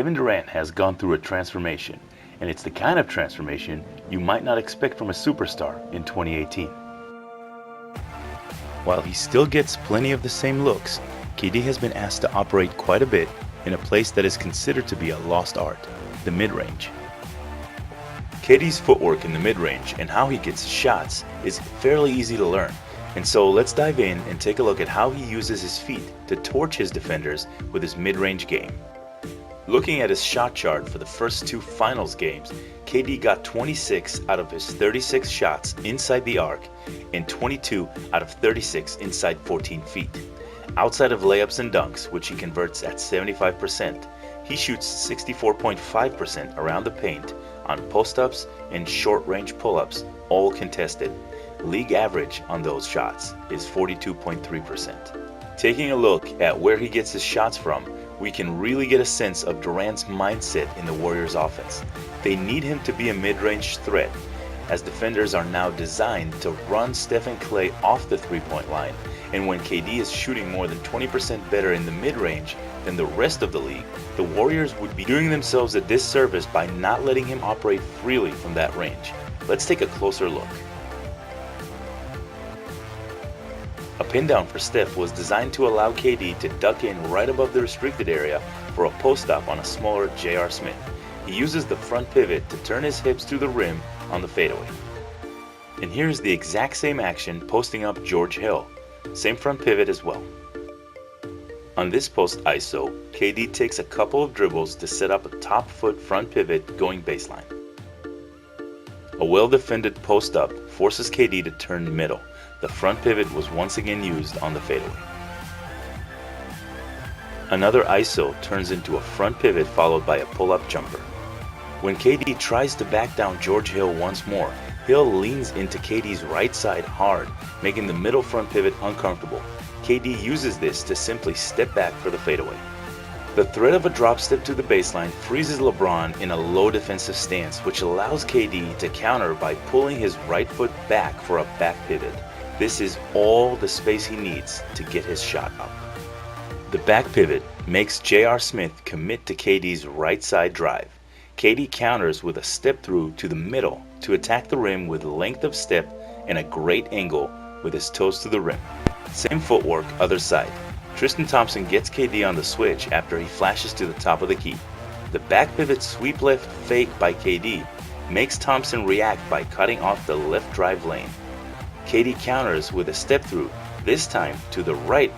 Kevin Durant has gone through a transformation, and it's the kind of transformation you might not expect from a superstar in 2018. While he still gets plenty of the same looks, KD has been asked to operate quite a bit in a place that is considered to be a lost art, the mid-range. KD's footwork in the mid-range and how he gets shots is fairly easy to learn, and so let's dive in and take a look at how he uses his feet to torch his defenders with his mid-range game. Looking at his shot chart for the first two finals games, KD got 26 out of his 36 shots inside the arc and 22 out of 36 inside 14 feet. Outside of layups and dunks, which he converts at 75%, he shoots 64.5% around the paint on post-ups and short-range pull-ups, all contested. League average on those shots is 42.3%. Taking a look at where he gets his shots from, we can really get a sense of Durant's mindset in the Warriors offense. They need him to be a mid-range threat, as defenders are now designed to run Steph and Klay off the three-point line, and when KD is shooting more than 20% better in the mid-range than the rest of the league, the Warriors would be doing themselves a disservice by not letting him operate freely from that range. Let's take a closer look. A pin down for Steph was designed to allow KD to duck in right above the restricted area for a post-up on a smaller J.R. Smith. He uses the front pivot to turn his hips to the rim on the fadeaway. And here's the exact same action posting up George Hill. Same front pivot as well. On this post ISO, KD takes a couple of dribbles to set up a top foot front pivot going baseline. A well-defended post-up forces KD to turn middle. The front pivot was once again used on the fadeaway. Another ISO turns into a front pivot followed by a pull-up jumper. When KD tries to back down George Hill once more, Hill leans into KD's right side hard, making the middle front pivot uncomfortable. KD uses this to simply step back for the fadeaway. The threat of a drop step to the baseline freezes LeBron in a low defensive stance, which allows KD to counter by pulling his right foot back for a back pivot. This is all the space he needs to get his shot up. The back pivot makes J.R. Smith commit to KD's right side drive. KD counters with a step through to the middle to attack the rim with length of step and a great angle with his toes to the rim. Same footwork, other side. Tristan Thompson gets KD on the switch after he flashes to the top of the key. The back pivot sweep left fake by KD makes Thompson react by cutting off the left drive lane. KD counters with a step through, this time to the right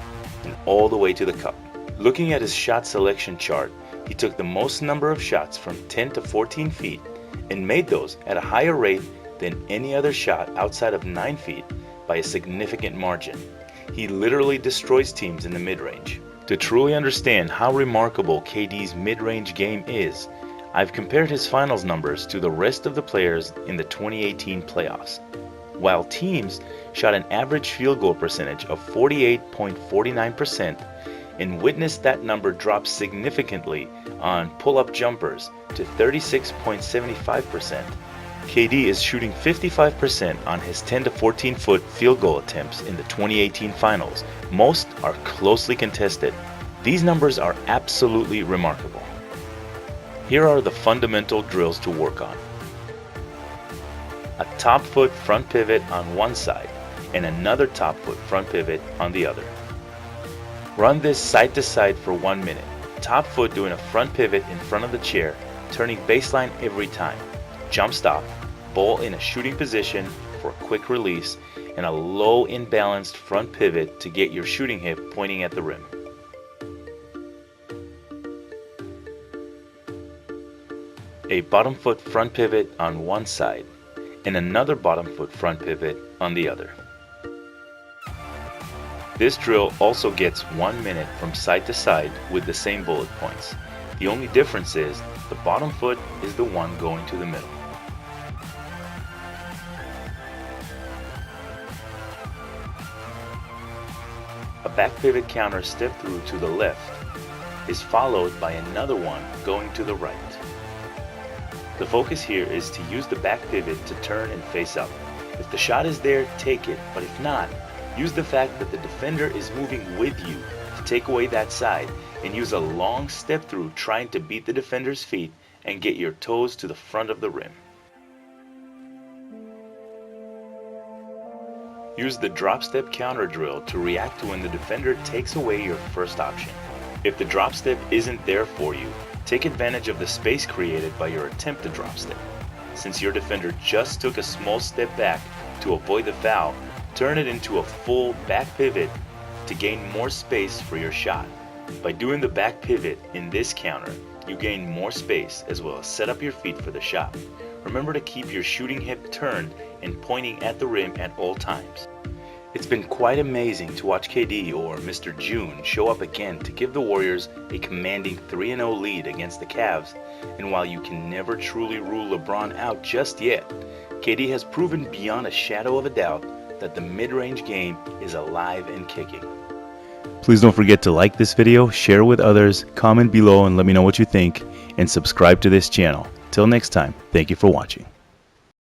and all the way to the cup. Looking at his shot selection chart, he took the most number of shots from 10 to 14 feet and made those at a higher rate than any other shot outside of 9 feet by a significant margin. He literally destroys teams in the mid-range. To truly understand how remarkable KD's mid-range game is, I've compared his finals numbers to the rest of the players in the 2018 playoffs. While teams shot an average field goal percentage of 48.49% and witnessed that number drop significantly on pull-up jumpers to 36.75%, KD is shooting 55% on his 10 to 14 foot field goal attempts in the 2018 finals. Most are closely contested. These numbers are absolutely remarkable. Here are the fundamental drills to work on. A top foot front pivot on one side and another top foot front pivot on the other. Run this side to side for 1 minute. Top foot doing a front pivot in front of the chair, turning baseline every time. Jump stop, ball in a shooting position for a quick release, and a low imbalanced front pivot to get your shooting hip pointing at the rim. A bottom foot front pivot on one side and another bottom foot front pivot on the other. This drill also gets 1 minute from side to side with the same bullet points. The only difference is the bottom foot is the one going to the middle. A back pivot counter step through to the left is followed by another one going to the right. The focus here is to use the back pivot to turn and face up. If the shot is there, take it, but if not, use the fact that the defender is moving with you to take away that side and use a long step through trying to beat the defender's feet and get your toes to the front of the rim. Use the drop step counter drill to react to when the defender takes away your first option. If the drop step isn't there for you, take advantage of the space created by your attempted drop step. Since your defender just took a small step back to avoid the foul, turn it into a full back pivot to gain more space for your shot. By doing the back pivot in this counter, you gain more space as well as set up your feet for the shot. Remember to keep your shooting hip turned and pointing at the rim at all times. It's been quite amazing to watch KD, or Mr. June, show up again to give the Warriors a commanding 3-0 lead against the Cavs. And while you can never truly rule LeBron out just yet, KD has proven beyond a shadow of a doubt that the mid-range game is alive and kicking. Please don't forget to like this video, share with others, comment below and let me know what you think, and subscribe to this channel. Till next time, thank you for watching.